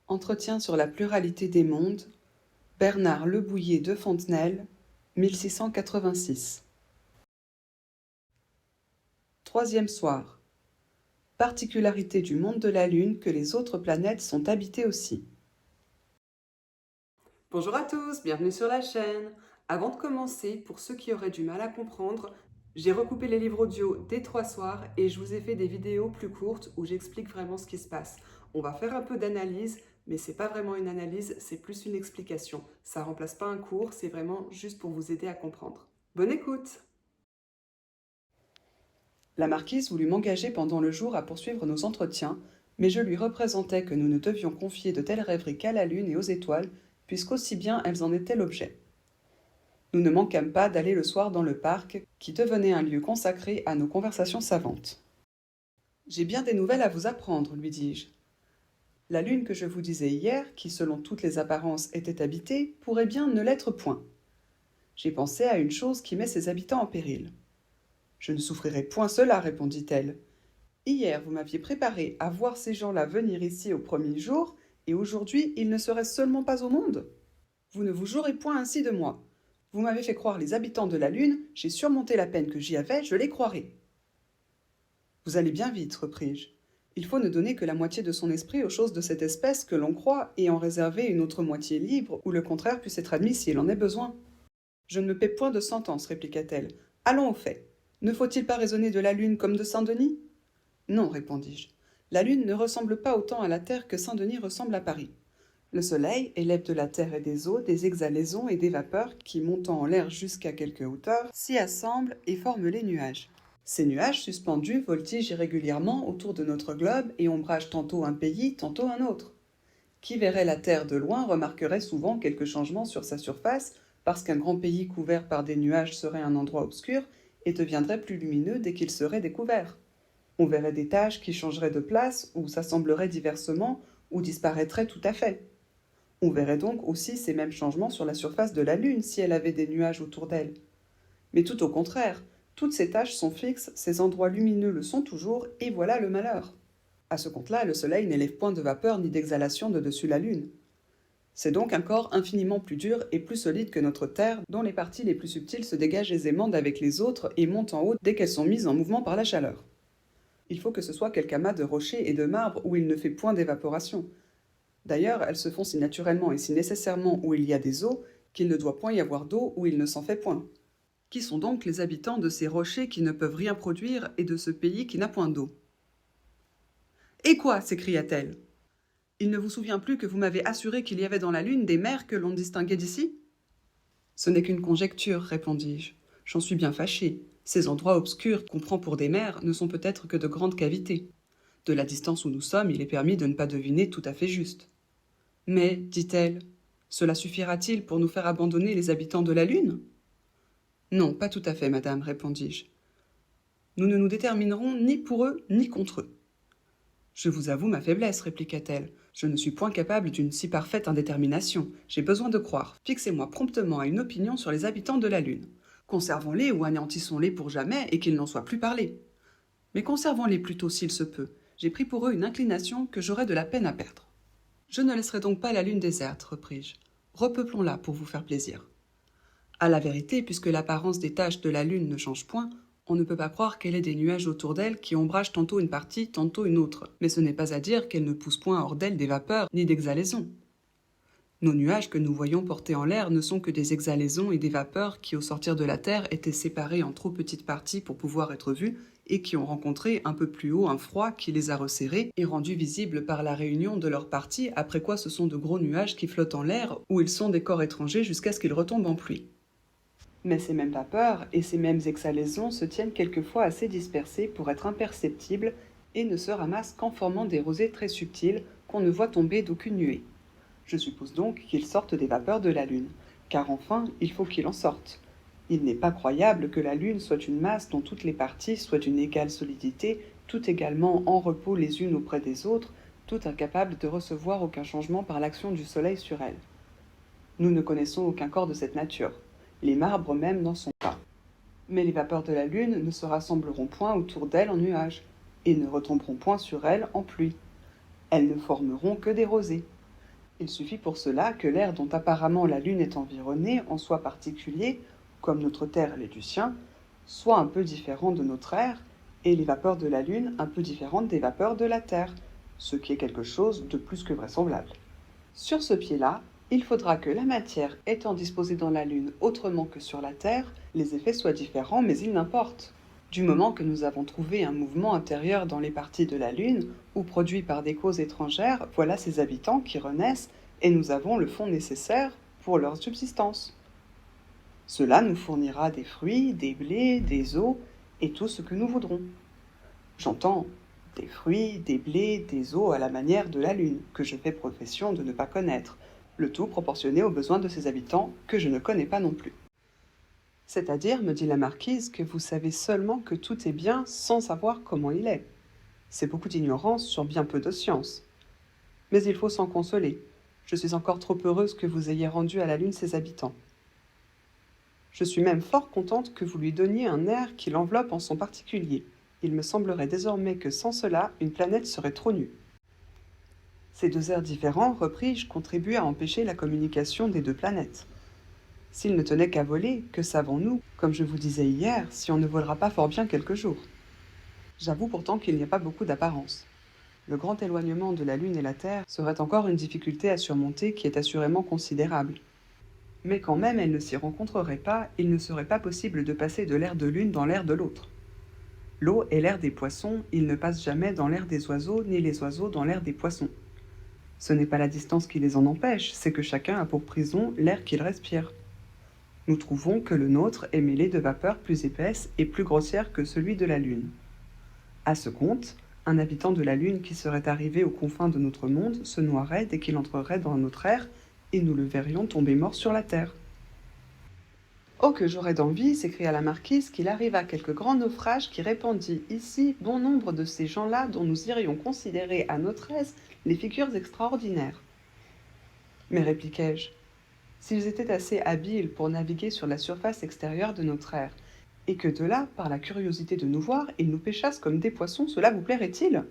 Entretien sur la pluralité des mondes, Bernard Le Bouillet de Fontenelle, 1686. Troisième soir. Particularité du monde de la Lune que les autres planètes sont habitées aussi. Bonjour à tous, bienvenue sur la chaîne. Avant de commencer, pour ceux qui auraient du mal à comprendre, j'ai recoupé les livres audio des 3 soirs et je vous ai fait des vidéos plus courtes où j'explique vraiment ce qui se passe. On va faire un peu d'analyse, mais c'est pas vraiment une analyse, c'est plus une explication. Ça remplace pas un cours, c'est vraiment juste pour vous aider à comprendre. Bonne écoute! La marquise voulut m'engager pendant le jour à poursuivre nos entretiens, mais je lui représentais que nous ne devions confier de telles rêveries qu'à la lune et aux étoiles, puisqu'aussi bien elles en étaient l'objet. Nous ne manquâmes pas d'aller le soir dans le parc, qui devenait un lieu consacré à nos conversations savantes. « J'ai bien des nouvelles à vous apprendre, lui dis-je. La lune que je vous disais hier, qui selon toutes les apparences était habitée, pourrait bien ne l'être point. J'ai pensé à une chose qui met ses habitants en péril. Je ne souffrirai point cela, répondit-elle. Hier, vous m'aviez préparé à voir ces gens-là venir ici au premier jour, et aujourd'hui, ils ne seraient seulement pas au monde. Vous ne vous jouerez point ainsi de moi. Vous m'avez fait croire les habitants de la Lune, j'ai surmonté la peine que j'y avais, je les croirai. Vous allez bien vite, repris-je. Il faut ne donner que la moitié de son esprit aux choses de cette espèce que l'on croit et en réserver une autre moitié libre où le contraire puisse être admis s'il en est besoin. Je ne me paie point de sentence, répliqua-t-elle. Allons au fait. Ne faut-il pas raisonner de la Lune comme de Saint-Denis? Non, répondis-je. La Lune ne ressemble pas autant à la Terre que Saint-Denis ressemble à Paris. Le Soleil élève de la terre et des eaux des exhalaisons et des vapeurs qui, montant en l'air jusqu'à quelque hauteur, s'y assemblent et forment les nuages. Ces nuages suspendus voltigent irrégulièrement autour de notre globe et ombragent tantôt un pays, tantôt un autre. Qui verrait la Terre de loin remarquerait souvent quelques changements sur sa surface, parce qu'un grand pays couvert par des nuages serait un endroit obscur et deviendrait plus lumineux dès qu'il serait découvert. On verrait des taches qui changeraient de place, ou s'assembleraient diversement, ou disparaîtraient tout à fait. On verrait donc aussi ces mêmes changements sur la surface de la Lune si elle avait des nuages autour d'elle. Mais tout au contraire, toutes ces taches sont fixes, ces endroits lumineux le sont toujours, et voilà le malheur. À ce compte-là, le Soleil n'élève point de vapeur ni d'exhalation de dessus la Lune. C'est donc un corps infiniment plus dur et plus solide que notre Terre, dont les parties les plus subtiles se dégagent aisément d'avec les autres et montent en haut dès qu'elles sont mises en mouvement par la chaleur. Il faut que ce soit quelque amas de rochers et de marbre où il ne fait point d'évaporation. D'ailleurs, elles se font si naturellement et si nécessairement où il y a des eaux, qu'il ne doit point y avoir d'eau où il ne s'en fait point. Qui sont donc les habitants de ces rochers qui ne peuvent rien produire et de ce pays qui n'a point d'eau? Et quoi? S'écria-t-elle. Il ne vous souvient plus que vous m'avez assuré qu'il y avait dans la Lune des mers que l'on distinguait d'ici? Ce n'est qu'une conjecture, répondis-je. J'en suis bien fâché. Ces endroits obscurs qu'on prend pour des mers ne sont peut-être que de grandes cavités. De la distance où nous sommes, il est permis de ne pas deviner tout à fait juste. Mais, dit-elle, cela suffira-t-il pour nous faire abandonner les habitants de la Lune? Non, pas tout à fait, madame, répondis-je. Nous ne nous déterminerons ni pour eux, ni contre eux. Je vous avoue ma faiblesse, répliqua-t-elle. Je ne suis point capable d'une si parfaite indétermination. J'ai besoin de croire. Fixez-moi promptement à une opinion sur les habitants de la Lune. Conservons-les ou anéantissons-les pour jamais et qu'ils n'en soient plus parlé. Mais conservons-les plutôt s'il se peut. J'ai pris pour eux une inclination que j'aurais de la peine à perdre. Je ne laisserai donc pas la Lune déserte, repris-je. Repeuplons-la pour vous faire plaisir. À la vérité, puisque l'apparence des taches de la Lune ne change point, on ne peut pas croire qu'elle ait des nuages autour d'elle qui ombragent tantôt une partie, tantôt une autre. Mais ce n'est pas à dire qu'elle ne pousse point hors d'elle des vapeurs ni d'exhalaisons. Nos nuages que nous voyons portés en l'air ne sont que des exhalaisons et des vapeurs qui, au sortir de la Terre, étaient séparées en trop petites parties pour pouvoir être vues et qui ont rencontré un peu plus haut un froid qui les a resserrés et rendus visibles par la réunion de leurs parties, après quoi ce sont de gros nuages qui flottent en l'air où ils sont des corps étrangers jusqu'à ce qu'ils retombent en pluie. Mais ces mêmes vapeurs et ces mêmes exhalaisons se tiennent quelquefois assez dispersées pour être imperceptibles et ne se ramassent qu'en formant des rosées très subtiles qu'on ne voit tomber d'aucune nuée. Je suppose donc qu'ils sortent des vapeurs de la Lune, car enfin, il faut qu'il en sorte. Il n'est pas croyable que la Lune soit une masse dont toutes les parties soient d'une égale solidité, toutes également en repos les unes auprès des autres, toutes incapables de recevoir aucun changement par l'action du Soleil sur elles. Nous ne connaissons aucun corps de cette nature. Les marbres même n'en sont pas. Mais les vapeurs de la Lune ne se rassembleront point autour d'elle en nuages, et ne retomberont point sur elle en pluie. Elles ne formeront que des rosées. Il suffit pour cela que l'air dont apparemment la Lune est environnée en soit particulier, comme notre Terre l'est du sien, soit un peu différent de notre air, et les vapeurs de la Lune un peu différentes des vapeurs de la Terre, ce qui est quelque chose de plus que vraisemblable. Sur ce pied-là, il faudra que la matière étant disposée dans la Lune autrement que sur la Terre, les effets soient différents, mais il n'importe. Du moment que nous avons trouvé un mouvement intérieur dans les parties de la Lune, ou produit par des causes étrangères, voilà ses habitants qui renaissent, et nous avons le fond nécessaire pour leur subsistance. Cela nous fournira des fruits, des blés, des eaux, et tout ce que nous voudrons. J'entends des fruits, des blés, des eaux à la manière de la Lune, que je fais profession de ne pas connaître, le tout proportionné aux besoins de ses habitants, que je ne connais pas non plus. C'est-à-dire, me dit la marquise, que vous savez seulement que tout est bien sans savoir comment il est. C'est beaucoup d'ignorance sur bien peu de science. Mais il faut s'en consoler. Je suis encore trop heureuse que vous ayez rendu à la Lune ses habitants. Je suis même fort contente que vous lui donniez un air qui l'enveloppe en son particulier. Il me semblerait désormais que sans cela, une planète serait trop nue. Ces deux airs différents, repris-je, contribuent à empêcher la communication des deux planètes. S'il ne tenait qu'à voler, que savons-nous, comme je vous disais hier, si on ne volera pas fort bien quelques jours? J'avoue pourtant qu'il n'y a pas beaucoup d'apparence. Le grand éloignement de la Lune et la Terre serait encore une difficulté à surmonter qui est assurément considérable. Mais quand même elle ne s'y rencontrerait pas, il ne serait pas possible de passer de l'air de l'une dans l'air de l'autre. L'eau est l'air des poissons, il ne passe jamais dans l'air des oiseaux, ni les oiseaux dans l'air des poissons. Ce n'est pas la distance qui les en empêche, c'est que chacun a pour prison l'air qu'il respire. Nous trouvons que le nôtre est mêlé de vapeurs plus épaisses et plus grossières que celui de la Lune. À ce compte, un habitant de la Lune qui serait arrivé aux confins de notre monde se noierait dès qu'il entrerait dans notre air, et nous le verrions tomber mort sur la terre. « Oh, que j'aurais d'envie, s'écria la marquise, qu'il arriva quelque grand naufrage qui répandit ici bon nombre de ces gens-là dont nous irions considérer à notre aise les figures extraordinaires. » Mais répliquai-je, s'ils étaient assez habiles pour naviguer sur la surface extérieure de notre air, et que de là, par la curiosité de nous voir, ils nous pêchassent comme des poissons, cela vous plairait-il?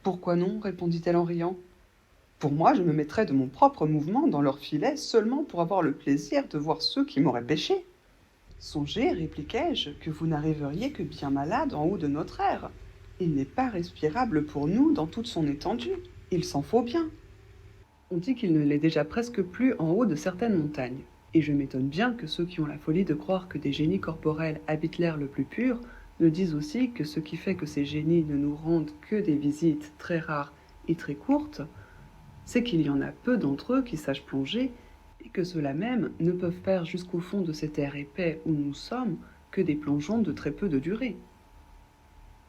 Pourquoi non, répondit-elle en riant. Pour moi, je me mettrais de mon propre mouvement dans leur filet seulement pour avoir le plaisir de voir ceux qui m'auraient pêché. Songez, répliquai-je, que vous n'arriveriez que bien malade en haut de notre air. Il n'est pas respirable pour nous dans toute son étendue. Il s'en faut bien. On dit qu'il ne l'est déjà presque plus en haut de certaines montagnes. Et je m'étonne bien que ceux qui ont la folie de croire que des génies corporels habitent l'air le plus pur ne disent aussi que ce qui fait que ces génies ne nous rendent que des visites très rares et très courtes, c'est qu'il y en a peu d'entre eux qui sachent plonger et que ceux-là même ne peuvent faire jusqu'au fond de cet air épais où nous sommes que des plongeons de très peu de durée.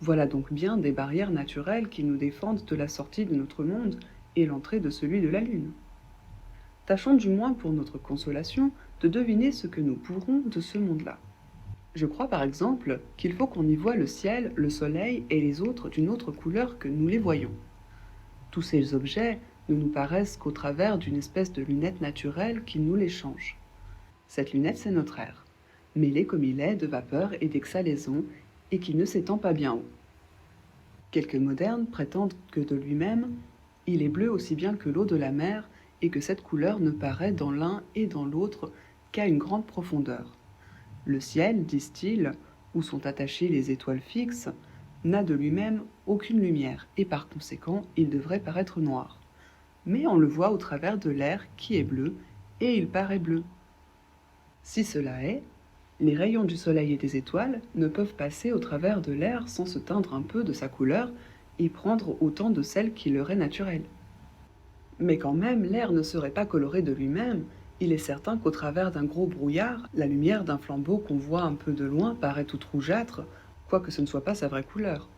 Voilà donc bien des barrières naturelles qui nous défendent de la sortie de notre monde et l'entrée de celui de la Lune. Tâchons du moins pour notre consolation de deviner ce que nous pourrons de ce monde-là. Je crois par exemple qu'il faut qu'on y voie le ciel, le soleil et les autres d'une autre couleur que nous les voyons. Tous ces objets ne nous paraissent qu'au travers d'une espèce de lunette naturelle qui nous les change. Cette lunette, c'est notre air, mêlé comme il est de vapeur et d'exhalaison, et qui ne s'étend pas bien haut. Quelques modernes prétendent que de lui-même, il est bleu aussi bien que l'eau de la mer, et que cette couleur ne paraît dans l'un et dans l'autre qu'à une grande profondeur. Le ciel, disent-ils, où sont attachées les étoiles fixes, n'a de lui-même aucune lumière, et par conséquent, il devrait paraître noir. Mais on le voit au travers de l'air qui est bleu, et il paraît bleu. Si cela est, les rayons du soleil et des étoiles ne peuvent passer au travers de l'air sans se teindre un peu de sa couleur et prendre autant de celle qui leur est naturelle. Mais quand même, l'air ne serait pas coloré de lui-même. Il est certain qu'au travers d'un gros brouillard, la lumière d'un flambeau qu'on voit un peu de loin paraît toute rougeâtre, quoique ce ne soit pas sa vraie couleur.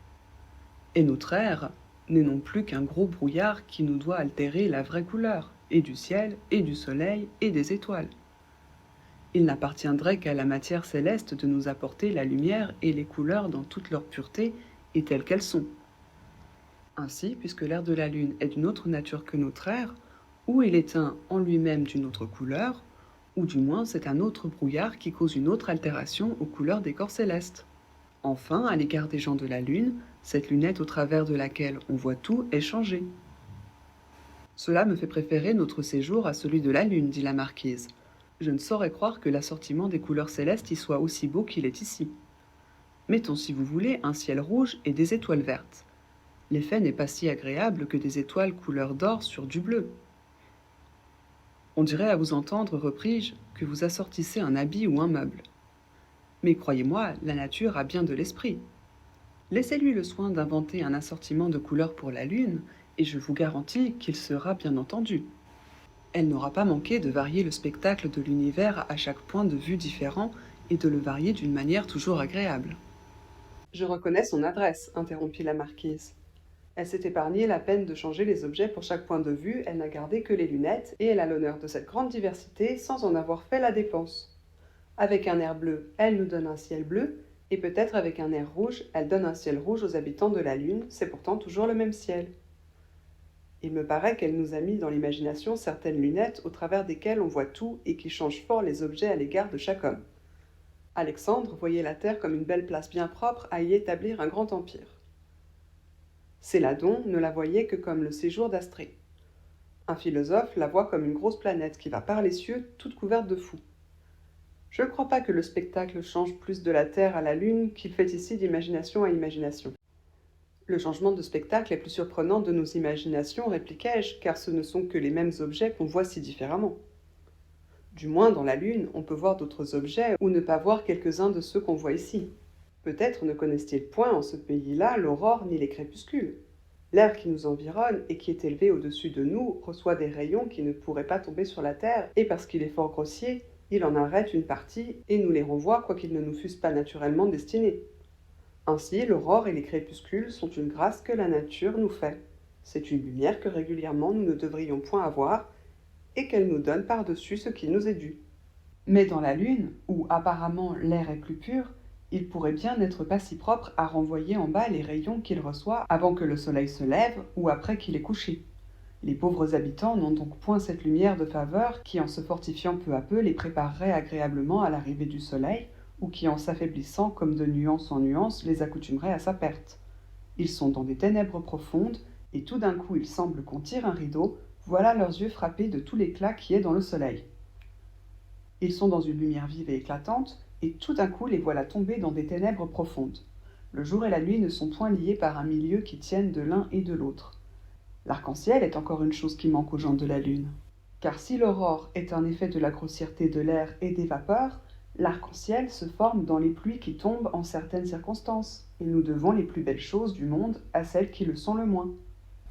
Et notre air n'est non plus qu'un gros brouillard qui nous doit altérer la vraie couleur, et du ciel, et du soleil, et des étoiles. Il n'appartiendrait qu'à la matière céleste de nous apporter la lumière et les couleurs dans toute leur pureté et telles qu'elles sont. Ainsi, puisque l'air de la Lune est d'une autre nature que notre air, ou il est un en lui-même d'une autre couleur, ou du moins c'est un autre brouillard qui cause une autre altération aux couleurs des corps célestes. Enfin, à l'égard des gens de la Lune, cette lunette au travers de laquelle on voit tout est changée. Cela me fait préférer notre séjour à celui de la Lune, dit la marquise. Je ne saurais croire que l'assortiment des couleurs célestes y soit aussi beau qu'il est ici. Mettons, si vous voulez, un ciel rouge et des étoiles vertes. L'effet n'est pas si agréable que des étoiles couleur d'or sur du bleu. On dirait à vous entendre, repris-je, que vous assortissez un habit ou un meuble. Mais croyez-moi, la nature a bien de l'esprit. Laissez-lui le soin d'inventer un assortiment de couleurs pour la Lune, et je vous garantis qu'il sera bien entendu. Elle n'aura pas manqué de varier le spectacle de l'univers à chaque point de vue différent et de le varier d'une manière toujours agréable. Je reconnais son adresse, interrompit la marquise. Elle s'est épargnée la peine de changer les objets pour chaque point de vue, elle n'a gardé que les lunettes, et elle a l'honneur de cette grande diversité sans en avoir fait la dépense. Avec un air bleu, elle nous donne un ciel bleu, et peut-être avec un air rouge, elle donne un ciel rouge aux habitants de la Lune, c'est pourtant toujours le même ciel. Il me paraît qu'elle nous a mis dans l'imagination certaines lunettes au travers desquelles on voit tout et qui changent fort les objets à l'égard de chaque homme. Alexandre voyait la Terre comme une belle place bien propre à y établir un grand empire. Céladon ne la voyait que comme le séjour d'Astrée. Un philosophe la voit comme une grosse planète qui va par les cieux toute couverte de fous. Je ne crois pas que le spectacle change plus de la Terre à la Lune qu'il fait ici d'imagination à imagination. Le changement de spectacle est plus surprenant de nos imaginations, répliquai-je, car ce ne sont que les mêmes objets qu'on voit si différemment. Du moins, dans la Lune, on peut voir d'autres objets ou ne pas voir quelques-uns de ceux qu'on voit ici. Peut-être ne connaissent-ils point en ce pays-là l'aurore ni les crépuscules. L'air qui nous environne et qui est élevé au-dessus de nous reçoit des rayons qui ne pourraient pas tomber sur la Terre, et parce qu'il est fort grossier, il en arrête une partie et nous les renvoie quoiqu'ils ne nous fussent pas naturellement destinés. Ainsi, l'aurore et les crépuscules sont une grâce que la nature nous fait. C'est une lumière que régulièrement nous ne devrions point avoir, et qu'elle nous donne par-dessus ce qui nous est dû. Mais dans la Lune, où apparemment l'air est plus pur, il pourrait bien n'être pas si propre à renvoyer en bas les rayons qu'il reçoit avant que le soleil se lève ou après qu'il ait couché. Les pauvres habitants n'ont donc point cette lumière de faveur qui, en se fortifiant peu à peu, les préparerait agréablement à l'arrivée du soleil, ou qui, en s'affaiblissant comme de nuance en nuance, les accoutumerait à sa perte. Ils sont dans des ténèbres profondes, et tout d'un coup il semble qu'on tire un rideau, voilà leurs yeux frappés de tout l'éclat qui est dans le soleil. Ils sont dans une lumière vive et éclatante, et tout d'un coup les voilà tomber dans des ténèbres profondes. Le jour et la nuit ne sont point liés par un milieu qui tienne de l'un et de l'autre. L'arc-en-ciel est encore une chose qui manque aux gens de la Lune. Car si l'aurore est un effet de la grossièreté de l'air et des vapeurs, l'arc-en-ciel se forme dans les pluies qui tombent en certaines circonstances, et nous devons les plus belles choses du monde à celles qui le sont le moins.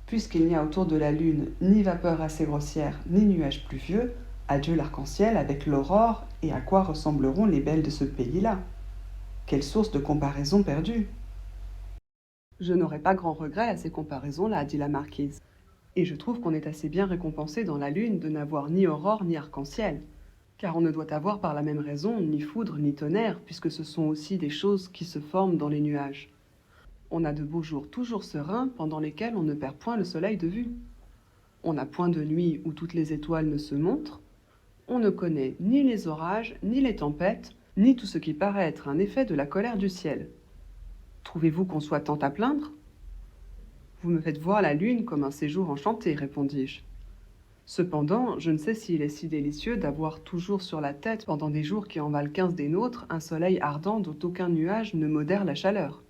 Puisqu'il n'y a autour de la Lune ni vapeur assez grossière, ni nuages pluvieux, adieu l'arc-en-ciel avec l'aurore, et à quoi ressembleront les belles de ce pays-là? Quelle source de comparaison perdue! Je n'aurai pas grand regret à ces comparaisons-là, dit la marquise. Et je trouve qu'on est assez bien récompensé dans la Lune de n'avoir ni aurore ni arc-en-ciel. Car on ne doit avoir par la même raison ni foudre ni tonnerre, puisque ce sont aussi des choses qui se forment dans les nuages. On a de beaux jours toujours sereins, pendant lesquels on ne perd point le soleil de vue. On n'a point de nuit où toutes les étoiles ne se montrent. On ne connaît ni les orages, ni les tempêtes, ni tout ce qui paraît être un effet de la colère du ciel. Trouvez-vous qu'on soit tant à plaindre ? Vous me faites voir la Lune comme un séjour enchanté, répondis-je. Cependant, je ne sais s'il est si délicieux d'avoir toujours sur la tête, pendant des jours qui en valent 15 des nôtres, un soleil ardent dont aucun nuage ne modère la chaleur.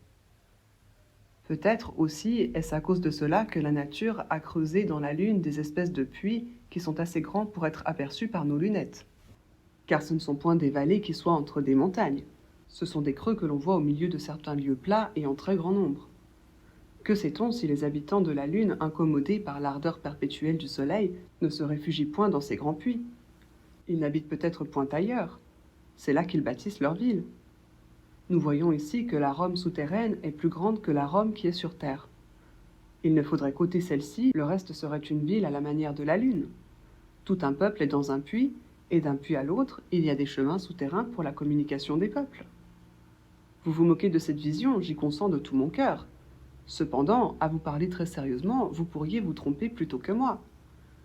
Peut-être aussi est-ce à cause de cela que la nature a creusé dans la Lune des espèces de puits qui sont assez grands pour être aperçus par nos lunettes. Car ce ne sont point des vallées qui soient entre des montagnes. Ce sont des creux que l'on voit au milieu de certains lieux plats et en très grand nombre. Que sait-on si les habitants de la Lune, incommodés par l'ardeur perpétuelle du soleil, ne se réfugient point dans ces grands puits? Ils n'habitent peut-être point ailleurs. C'est là qu'ils bâtissent leur ville. Nous voyons ici que la Rome souterraine est plus grande que la Rome qui est sur terre. Il ne faudrait qu'ôter celle-ci, le reste serait une ville à la manière de la Lune. Tout un peuple est dans un puits, et d'un puits à l'autre, il y a des chemins souterrains pour la communication des peuples. Vous vous moquez de cette vision, j'y consens de tout mon cœur. Cependant, à vous parler très sérieusement, vous pourriez vous tromper plutôt que moi.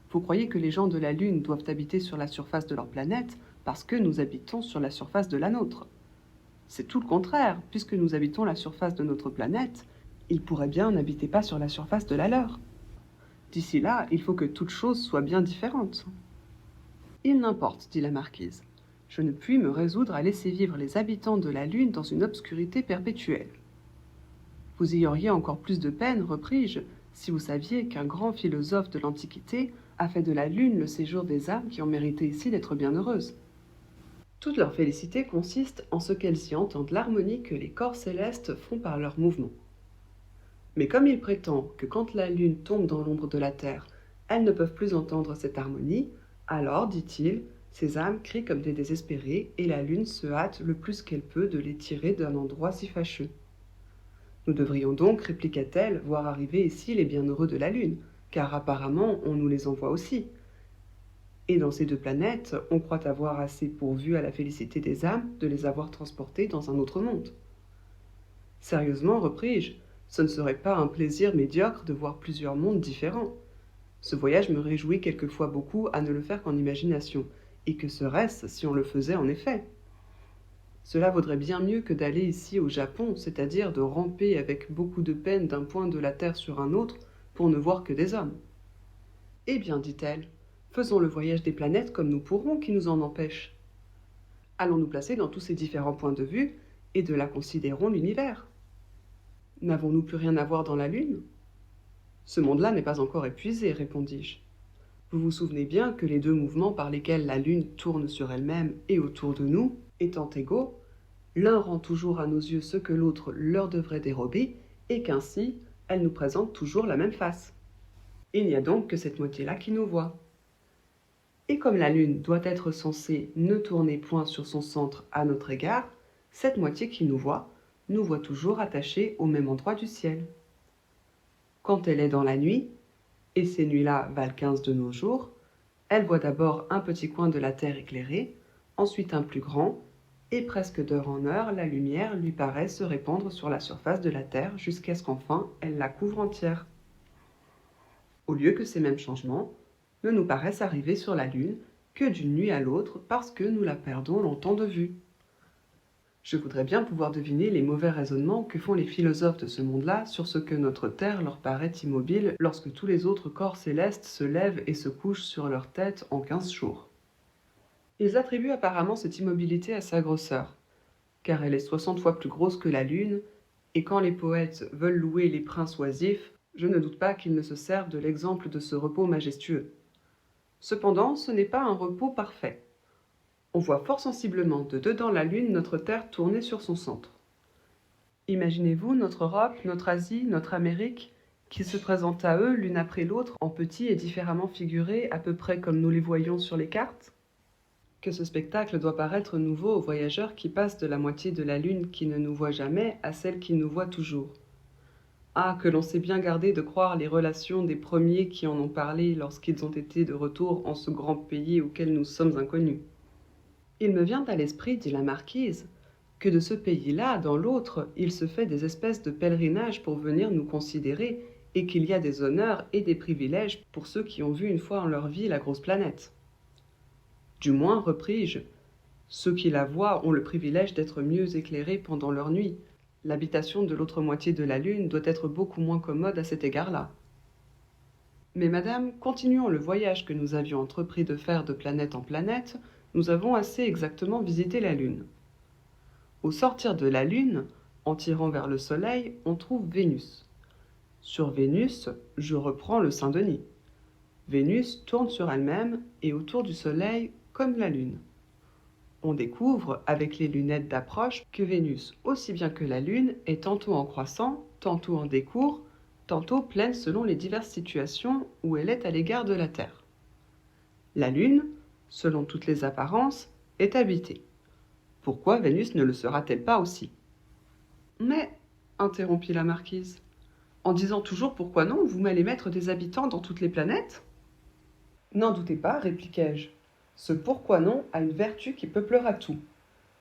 Vous croyez que les gens de la Lune doivent habiter sur la surface de leur planète parce que nous habitons sur la surface de la nôtre. C'est tout le contraire, puisque nous habitons la surface de notre planète, ils pourraient bien n'habiter pas sur la surface de la leur. D'ici là, il faut que toute chose soit bien différente. Il n'importe, dit la marquise. Je ne puis me résoudre à laisser vivre les habitants de la Lune dans une obscurité perpétuelle. Vous y auriez encore plus de peine, repris-je, si vous saviez qu'un grand philosophe de l'Antiquité a fait de la Lune le séjour des âmes qui ont mérité ici d'être bienheureuses. Toute leur félicité consiste en ce qu'elles y entendent l'harmonie que les corps célestes font par leurs mouvements. Mais comme il prétend que quand la Lune tombe dans l'ombre de la Terre, elles ne peuvent plus entendre cette harmonie, alors, dit-il, ces âmes crient comme des désespérés et la Lune se hâte le plus qu'elle peut de les tirer d'un endroit si fâcheux. Nous devrions donc, répliqua-t-elle, voir arriver ici les bienheureux de la Lune, car apparemment on nous les envoie aussi. Et dans ces deux planètes, on croit avoir assez pourvu à la félicité des âmes de les avoir transportés dans un autre monde. Sérieusement, repris-je, ce ne serait pas un plaisir médiocre de voir plusieurs mondes différents. Ce voyage me réjouit quelquefois beaucoup à ne le faire qu'en imagination, et que serait-ce si on le faisait en effet ? Cela vaudrait bien mieux que d'aller ici au Japon, c'est-à-dire de ramper avec beaucoup de peine d'un point de la Terre sur un autre pour ne voir que des hommes. Eh bien, dit-elle, faisons le voyage des planètes comme nous pourrons, qui nous en empêche. Allons nous placer dans tous ces différents points de vue, et de là considérons l'univers. N'avons-nous plus rien à voir dans la Lune ? Ce monde-là n'est pas encore épuisé, répondis-je. Vous vous souvenez bien que les deux mouvements par lesquels la Lune tourne sur elle-même et autour de nous, étant égaux, l'un rend toujours à nos yeux ce que l'autre leur devrait dérober, et qu'ainsi, elle nous présente toujours la même face. Il n'y a donc que cette moitié-là qui nous voit. Et comme la Lune doit être censée ne tourner point sur son centre à notre égard, cette moitié qui nous voit toujours attachés au même endroit du ciel. Quand elle est dans la nuit, et ces nuits-là valent 15 de nos jours, elle voit d'abord un petit coin de la terre éclairé, ensuite un plus grand, et presque d'heure en heure, la lumière lui paraît se répandre sur la surface de la terre jusqu'à ce qu'enfin elle la couvre entière. Au lieu que ces mêmes changements ne nous paraissent arriver sur la Lune que d'une nuit à l'autre parce que nous la perdons longtemps de vue. Je voudrais bien pouvoir deviner les mauvais raisonnements que font les philosophes de ce monde-là sur ce que notre Terre leur paraît immobile lorsque tous les autres corps célestes se lèvent et se couchent sur leur tête en 15 jours. Ils attribuent apparemment cette immobilité à sa grosseur, car elle est 60 fois plus grosse que la Lune, et quand les poètes veulent louer les princes oisifs, je ne doute pas qu'ils ne se servent de l'exemple de ce repos majestueux. Cependant, ce n'est pas un repos parfait. On voit fort sensiblement de dedans la Lune notre Terre tourner sur son centre. Imaginez-vous notre Europe, notre Asie, notre Amérique, qui se présentent à eux l'une après l'autre en petits et différemment figurés, à peu près comme nous les voyons sur les cartes ? Que ce spectacle doit paraître nouveau aux voyageurs qui passent de la moitié de la Lune qui ne nous voit jamais à celle qui nous voit toujours. Ah, que l'on s'est bien gardé de croire les relations des premiers qui en ont parlé lorsqu'ils ont été de retour en ce grand pays auquel nous sommes inconnus. Il me vient à l'esprit, dit la marquise, que de ce pays-là, dans l'autre, il se fait des espèces de pèlerinages pour venir nous considérer, et qu'il y a des honneurs et des privilèges pour ceux qui ont vu une fois en leur vie la grosse planète. Du moins, repris-je, ceux qui la voient ont le privilège d'être mieux éclairés pendant leur nuit. L'habitation de l'autre moitié de la Lune doit être beaucoup moins commode à cet égard-là. Mais madame, continuons le voyage que nous avions entrepris de faire de planète en planète, nous avons assez exactement visité la Lune. Au sortir de la Lune, en tirant vers le Soleil, on trouve Vénus. Sur Vénus, je reprends le Saint-Denis. Vénus tourne sur elle-même et autour du Soleil comme la Lune. On découvre, avec les lunettes d'approche, que Vénus, aussi bien que la Lune, est tantôt en croissant, tantôt en décours, tantôt pleine selon les diverses situations où elle est à l'égard de la Terre. La Lune, selon toutes les apparences, est habitée. Pourquoi Vénus ne le sera-t-elle pas aussi ? Mais, interrompit la marquise, en disant toujours pourquoi non, vous m'allez mettre des habitants dans toutes les planètes ? N'en doutez pas, répliquai-je. Ce pourquoi non a une vertu qui peuplera tout.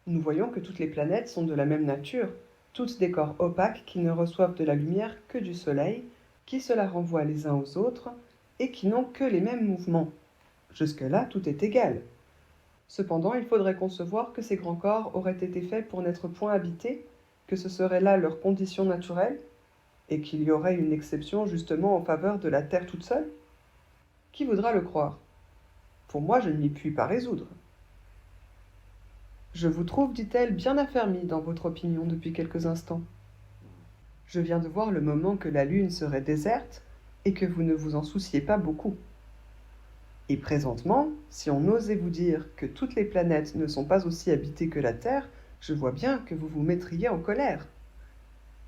Nous voyons que toutes les planètes sont de la même nature, toutes des corps opaques qui ne reçoivent de la lumière que du soleil, qui se la renvoient les uns aux autres, et qui n'ont que les mêmes mouvements. Jusque-là, tout est égal. Cependant, il faudrait concevoir que ces grands corps auraient été faits pour n'être point habités, que ce serait là leur condition naturelle, et qu'il y aurait une exception justement en faveur de la Terre toute seule. Qui voudra le croire? Pour moi, je ne m'y puis pas résoudre. Je vous trouve, dit-elle, bien affermi dans votre opinion depuis quelques instants. Je viens de voir le moment que la Lune serait déserte et que vous ne vous en souciez pas beaucoup. Et présentement, si on osait vous dire que toutes les planètes ne sont pas aussi habitées que la Terre, je vois bien que vous vous mettriez en colère.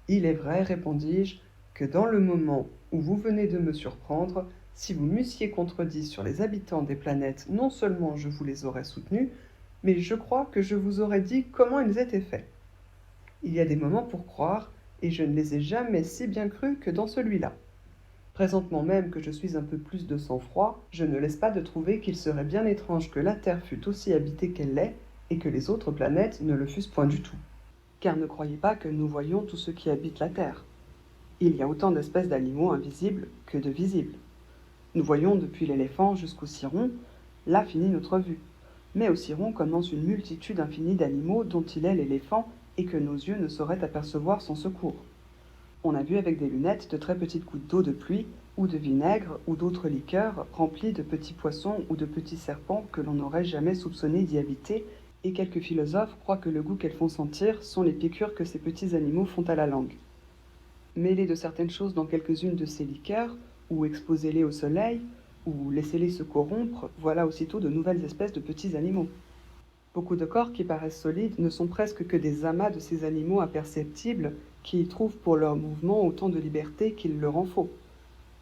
Il est vrai, répondis-je, que dans le moment où vous venez de me surprendre, si vous m'eussiez contredit sur les habitants des planètes, non seulement je vous les aurais soutenus, mais je crois que je vous aurais dit comment ils étaient faits. Il y a des moments pour croire, et je ne les ai jamais si bien crus que dans celui-là. Présentement même que je suis un peu plus de sang-froid, je ne laisse pas de trouver qu'il serait bien étrange que la Terre fût aussi habitée qu'elle l'est, et que les autres planètes ne le fussent point du tout. Car ne croyez pas que nous voyons tout ce qui habite la Terre. Il y a autant d'espèces d'animaux invisibles que de visibles. Nous voyons depuis l'éléphant jusqu'au ciron, là finit notre vue. Mais au ciron commence une multitude infinie d'animaux dont il est l'éléphant et que nos yeux ne sauraient apercevoir sans secours. On a vu avec des lunettes de très petites gouttes d'eau de pluie, ou de vinaigre, ou d'autres liqueurs, remplies de petits poissons ou de petits serpents que l'on n'aurait jamais soupçonné d'y habiter, et quelques philosophes croient que le goût qu'elles font sentir sont les piqûres que ces petits animaux font à la langue. Mêlez de certaines choses dans quelques-unes de ces liqueurs, ou exposez-les au soleil, ou laissez-les se corrompre, voilà aussitôt de nouvelles espèces de petits animaux. Beaucoup de corps qui paraissent solides ne sont presque que des amas de ces animaux imperceptibles qui y trouvent pour leur mouvement autant de liberté qu'il leur en faut.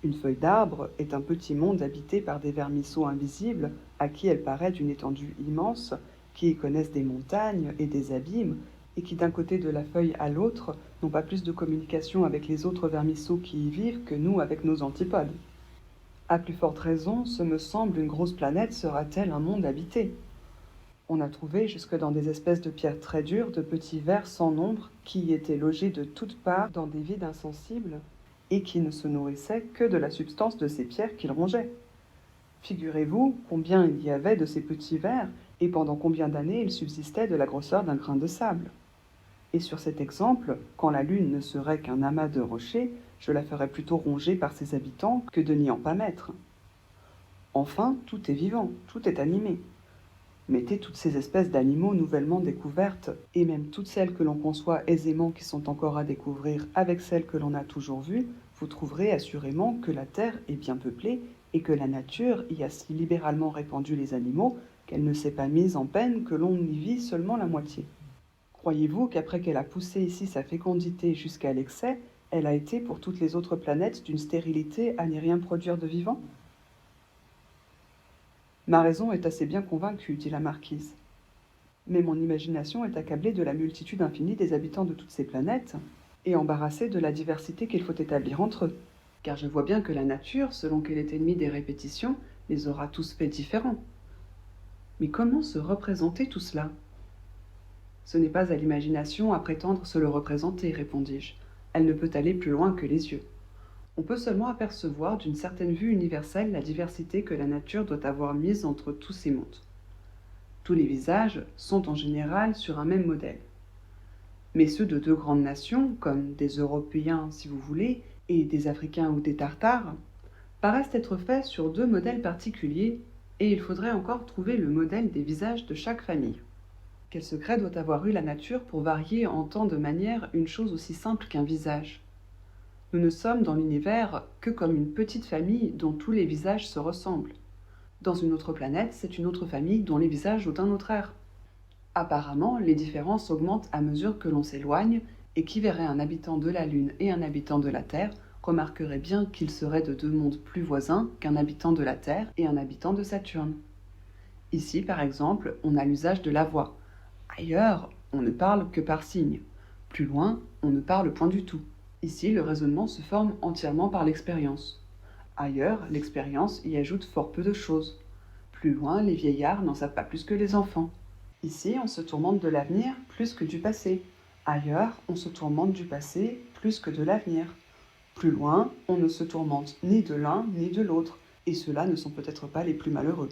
Une feuille d'arbre est un petit monde habité par des vermisseaux invisibles à qui elle paraît d'une étendue immense, qui y connaissent des montagnes et des abîmes, et qui d'un côté de la feuille à l'autre n'ont pas plus de communication avec les autres vermisseaux qui y vivent que nous avec nos antipodes. À plus forte raison, ce me semble, une grosse planète sera-t-elle un monde habité. On a trouvé jusque dans des espèces de pierres très dures de petits vers sans nombre qui y étaient logés de toutes parts dans des vides insensibles et qui ne se nourrissaient que de la substance de ces pierres qu'ils rongeaient. Figurez-vous combien il y avait de ces petits vers et pendant combien d'années ils subsistaient de la grosseur d'un grain de sable. Et sur cet exemple, quand la Lune ne serait qu'un amas de rochers, je la ferais plutôt ronger par ses habitants que de n'y en pas mettre. Enfin, tout est vivant, tout est animé. Mettez toutes ces espèces d'animaux nouvellement découvertes, et même toutes celles que l'on conçoit aisément qui sont encore à découvrir avec celles que l'on a toujours vues, vous trouverez assurément que la Terre est bien peuplée et que la nature y a si libéralement répandu les animaux qu'elle ne s'est pas mise en peine que l'on y vit seulement la moitié. Croyez-vous qu'après qu'elle a poussé ici sa fécondité jusqu'à l'excès, elle a été pour toutes les autres planètes d'une stérilité à n'y rien produire de vivant? Ma raison est assez bien convaincue, dit la marquise. Mais mon imagination est accablée de la multitude infinie des habitants de toutes ces planètes, et embarrassée de la diversité qu'il faut établir entre eux. Car je vois bien que la nature, selon qu'elle est ennemie des répétitions, les aura tous faits différents. Mais comment se représenter tout cela? Ce n'est pas à l'imagination à prétendre se le représenter, répondis-je. Elle ne peut aller plus loin que les yeux. On peut seulement apercevoir d'une certaine vue universelle la diversité que la nature doit avoir mise entre tous ces mondes. Tous les visages sont en général sur un même modèle. Mais ceux de deux grandes nations, comme des Européens si vous voulez, et des Africains ou des Tartares, paraissent être faits sur deux modèles particuliers, et il faudrait encore trouver le modèle des visages de chaque famille. Quel secret doit avoir eu la nature pour varier en tant de manières une chose aussi simple qu'un visage? Nous ne sommes dans l'univers que comme une petite famille dont tous les visages se ressemblent. Dans une autre planète, c'est une autre famille dont les visages ont un autre air. Apparemment, les différences augmentent à mesure que l'on s'éloigne, et qui verrait un habitant de la Lune et un habitant de la Terre remarquerait bien qu'ils seraient de deux mondes plus voisins qu'un habitant de la Terre et un habitant de Saturne. Ici, par exemple, on a l'usage de la voix. Ailleurs, on ne parle que par signes. Plus loin, on ne parle point du tout. Ici, le raisonnement se forme entièrement par l'expérience. Ailleurs, l'expérience y ajoute fort peu de choses. Plus loin, les vieillards n'en savent pas plus que les enfants. Ici, on se tourmente de l'avenir plus que du passé. Ailleurs, on se tourmente du passé plus que de l'avenir. Plus loin, on ne se tourmente ni de l'un ni de l'autre, et ceux-là ne sont peut-être pas les plus malheureux.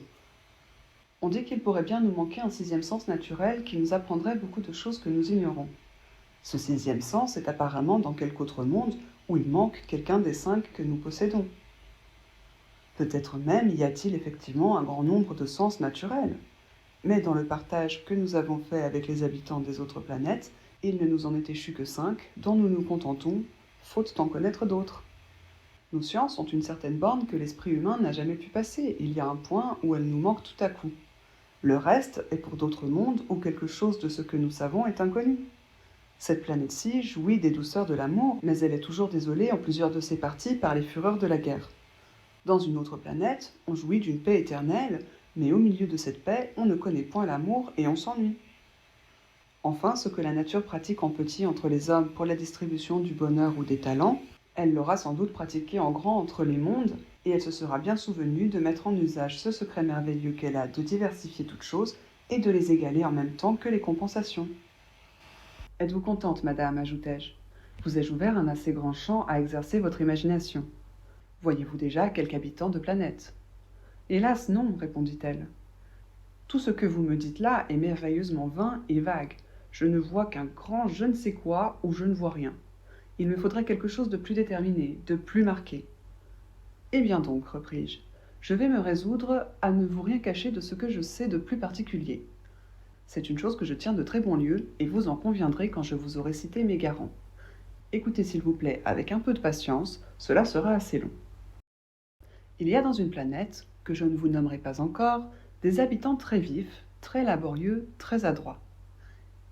On dit qu'il pourrait bien nous manquer un sixième sens naturel qui nous apprendrait beaucoup de choses que nous ignorons. Ce sixième sens est apparemment dans quelque autre monde où il manque quelqu'un des 5 que nous possédons. Peut-être même y a-t-il effectivement un grand nombre de sens naturels. Mais dans le partage que nous avons fait avec les habitants des autres planètes, il ne nous en est échu que 5, dont nous nous contentons, faute d'en connaître d'autres. Nos sciences ont une certaine borne que l'esprit humain n'a jamais pu passer. Il y a un point où elles nous manquent tout à coup. Le reste est pour d'autres mondes où quelque chose de ce que nous savons est inconnu. Cette planète-ci jouit des douceurs de l'amour, mais elle est toujours désolée en plusieurs de ses parties par les fureurs de la guerre. Dans une autre planète, on jouit d'une paix éternelle, mais au milieu de cette paix, on ne connaît point l'amour et on s'ennuie. Enfin, ce que la nature pratique en petit entre les hommes pour la distribution du bonheur ou des talents, elle l'aura sans doute pratiqué en grand entre les mondes, et elle se sera bien souvenue de mettre en usage ce secret merveilleux qu'elle a de diversifier toutes choses et de les égaler en même temps que les compensations. Êtes-vous contente, madame, ajoutai-je. Vous ai-je ouvert un assez grand champ à exercer votre imagination. Voyez-vous déjà quelque habitant de planète? Hélas, non, répondit-elle. Tout ce que vous me dites là est merveilleusement vain et vague. Je ne vois qu'un grand je ne sais quoi ou je ne vois rien. Il me faudrait quelque chose de plus déterminé, de plus marqué. Eh bien donc, repris-je, je vais me résoudre à ne vous rien cacher de ce que je sais de plus particulier. C'est une chose que je tiens de très bon lieu, et vous en conviendrez quand je vous aurai cité mes garants. Écoutez s'il vous plaît avec un peu de patience, cela sera assez long. Il y a dans une planète, que je ne vous nommerai pas encore, des habitants très vifs, très laborieux, très adroits.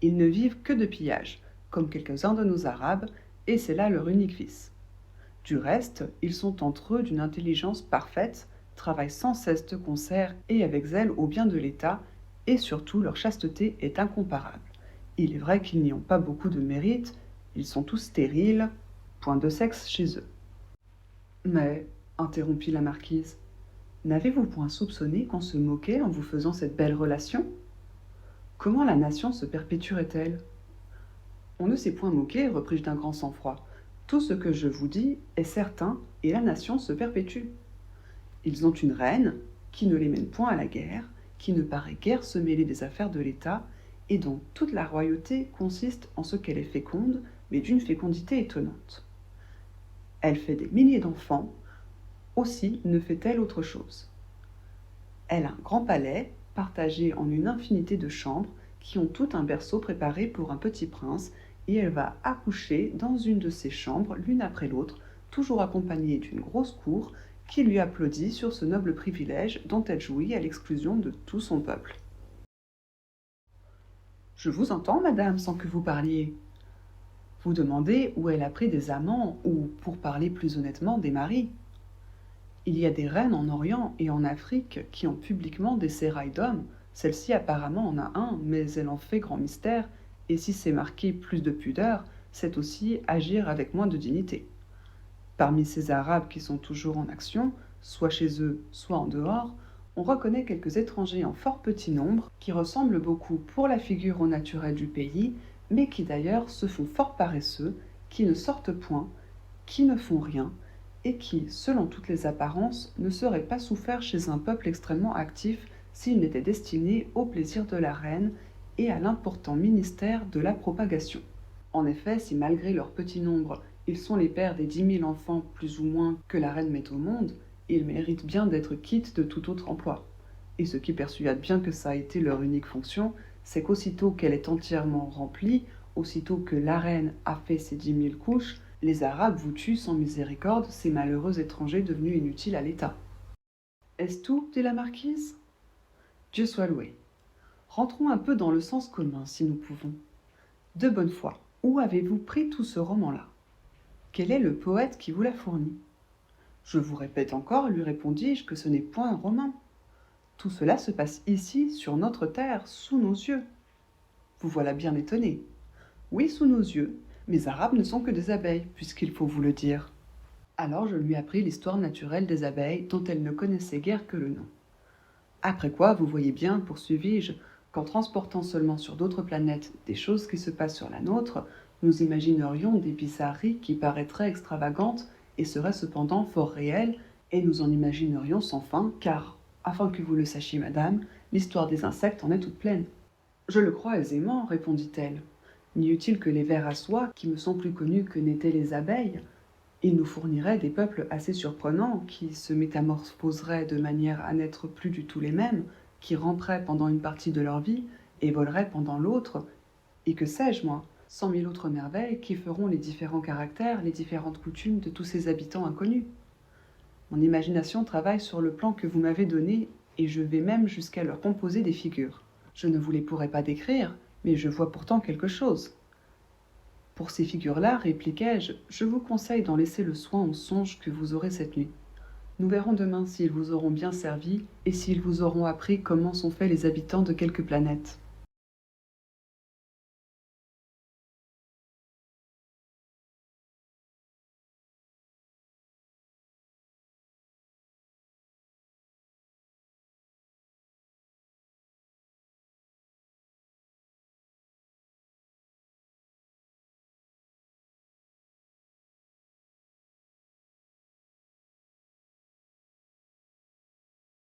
Ils ne vivent que de pillage, comme quelques-uns de nos Arabes, et c'est là leur unique vice. Du reste, ils sont entre eux d'une intelligence parfaite, travaillent sans cesse de concert et avec zèle au bien de l'État, et surtout leur chasteté est incomparable. Il est vrai qu'ils n'y ont pas beaucoup de mérite, ils sont tous stériles, point de sexe chez eux. Mais, interrompit la marquise, n'avez-vous point soupçonné qu'on se moquait en vous faisant cette belle relation? Comment la nation se perpétuerait-elle? On ne s'est point moqué, repris-je d'un grand sang-froid. Tout ce que je vous dis est certain, et la nation se perpétue. Ils ont une reine, qui ne les mène point à la guerre, qui ne paraît guère se mêler des affaires de l'État, et dont toute la royauté consiste en ce qu'elle est féconde, mais d'une fécondité étonnante. Elle fait des milliers d'enfants, aussi ne fait-elle autre chose. Elle a un grand palais, partagé en une infinité de chambres, qui ont tout un berceau préparé pour un petit prince, et elle va accoucher dans une de ces chambres, l'une après l'autre, toujours accompagnée d'une grosse cour, qui lui applaudit sur ce noble privilège dont elle jouit à l'exclusion de tout son peuple. Je vous entends, madame, sans que vous parliez. Vous demandez où elle a pris des amants, ou, pour parler plus honnêtement, des maris. Il y a des reines en Orient et en Afrique qui ont publiquement des sérails d'hommes. Celle-ci apparemment en a un, mais elle en fait grand mystère, et si c'est marqué plus de pudeur, c'est aussi agir avec moins de dignité. Parmi ces Arabes qui sont toujours en action, soit chez eux, soit en dehors, on reconnaît quelques étrangers en fort petit nombre qui ressemblent beaucoup pour la figure au naturel du pays, mais qui d'ailleurs se font fort paresseux, qui ne sortent point, qui ne font rien, et qui, selon toutes les apparences, ne seraient pas soufferts chez un peuple extrêmement actif s'il n'était destiné au plaisir de la reine et à l'important ministère de la propagation. En effet, si malgré leur petit nombre, ils sont les pères des 10 000 enfants plus ou moins que la reine met au monde, ils méritent bien d'être quittes de tout autre emploi. Et ce qui persuade bien que ça a été leur unique fonction, c'est qu'aussitôt qu'elle est entièrement remplie, aussitôt que la reine a fait ses 10 000 couches, les Arabes vous tuent sans miséricorde ces malheureux étrangers devenus inutiles à l'État. Est-ce tout? Dit la marquise. Dieu soit loué. Rentrons un peu dans le sens commun, si nous pouvons. De bonne foi, où avez-vous pris tout ce roman-là? Quel est le poète qui vous l'a fourni? Je vous répète encore, lui répondis-je, que ce n'est point un roman. Tout cela se passe ici, sur notre terre, sous nos yeux. Vous voilà bien étonné. Oui, sous nos yeux. Mes Arabes ne sont que des abeilles, puisqu'il faut vous le dire. Alors je lui appris l'histoire naturelle des abeilles, dont elle ne connaissait guère que le nom. Après quoi, vous voyez bien, poursuivis-je, qu'en transportant seulement sur d'autres planètes des choses qui se passent sur la nôtre, nous imaginerions des bizarreries qui paraîtraient extravagantes et seraient cependant fort réelles, et nous en imaginerions sans fin, car, afin que vous le sachiez, madame, l'histoire des insectes en est toute pleine. Je le crois aisément, répondit-elle. N'y eût-il que les vers à soie, qui me sont plus connus que n'étaient les abeilles, Il nous fournirait des peuples assez surprenants qui se métamorphoseraient de manière à n'être plus du tout les mêmes, qui ramperaient pendant une partie de leur vie et voleraient pendant l'autre, et que sais-je moi, 100 000 autres merveilles qui feront les différents caractères, les différentes coutumes de tous ces habitants inconnus. Mon imagination travaille sur le plan que vous m'avez donné, et je vais même jusqu'à leur composer des figures. Je ne vous les pourrai pas décrire, mais je vois pourtant quelque chose. Pour ces figures-là, répliquai-je, je vous conseille d'en laisser le soin aux songes que vous aurez cette nuit. Nous verrons demain s'ils vous auront bien servi et s'ils vous auront appris comment sont faits les habitants de quelques planètes.